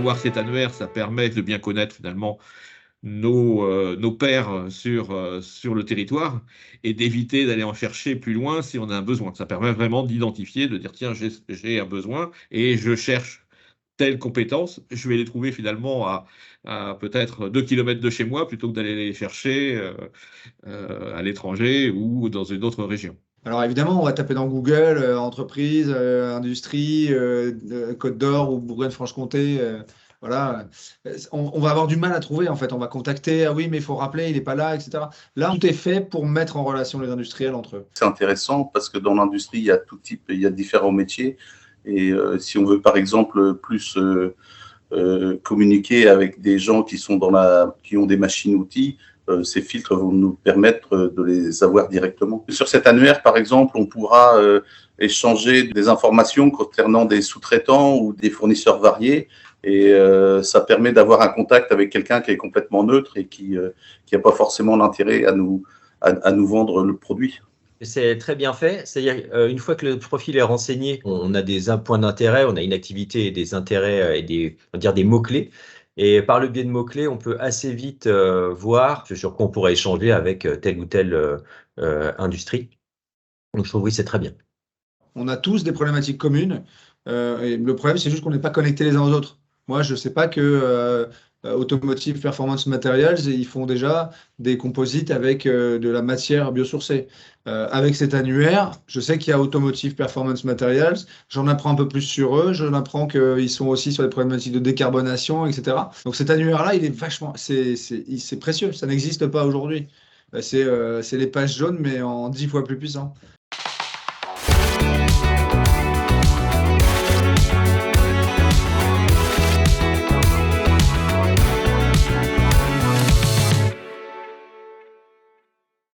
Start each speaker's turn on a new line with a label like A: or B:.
A: d'avoir cet annuaire, ça permet de bien connaître finalement nos pairs sur le territoire et d'éviter d'aller en chercher plus loin si on a un besoin. Ça permet vraiment d'identifier, de dire tiens, j'ai un besoin et je cherche telle compétence, je vais les trouver finalement à peut-être 2 kilomètres de chez moi plutôt que d'aller les chercher à l'étranger ou dans une autre région.
B: Alors évidemment, on va taper dans Google, entreprise, industrie, Côte d'Or ou Bourgogne-Franche-Comté. Voilà. On va avoir du mal à trouver en fait. On va contacter, ah oui, mais il faut rappeler, il n'est pas là, etc. Là, tout est fait pour mettre en relation les industriels entre eux.
C: C'est intéressant parce que dans l'industrie, il y a tout type, il y a différents métiers. Et si on veut par exemple plus communiquer avec des gens qui ont des machines-outils, ces filtres vont nous permettre de les avoir directement. Sur cet annuaire, par exemple, on pourra échanger des informations concernant des sous-traitants ou des fournisseurs variés. Et ça permet d'avoir un contact avec quelqu'un qui est complètement neutre et qui n'a pas forcément l'intérêt à nous vendre le produit.
D: C'est très bien fait. C'est-à-dire, une fois que le profil est renseigné, on a des points d'intérêt, on a une activité et des intérêts et on va dire des mots-clés. Et par le biais de mots-clés, on peut assez vite voir sur quoi on pourrait échanger avec telle ou telle industrie. Donc, je trouve oui, c'est très bien.
B: On a tous des problématiques communes. Et le problème, c'est juste qu'on n'est pas connectés les uns aux autres. Moi, je ne sais pas que Automotive Performance Materials, ils font déjà des composites avec de la matière biosourcée. Avec cet annuaire, je sais qu'il y a Automotive Performance Materials. J'en apprends un peu plus sur eux. Je apprends qu'ils sont aussi sur les problématiques de décarbonation, etc. Donc cet annuaire-là, il est vachement, c'est précieux. Ça n'existe pas aujourd'hui. C'est les pages jaunes, mais en 10 fois plus puissant.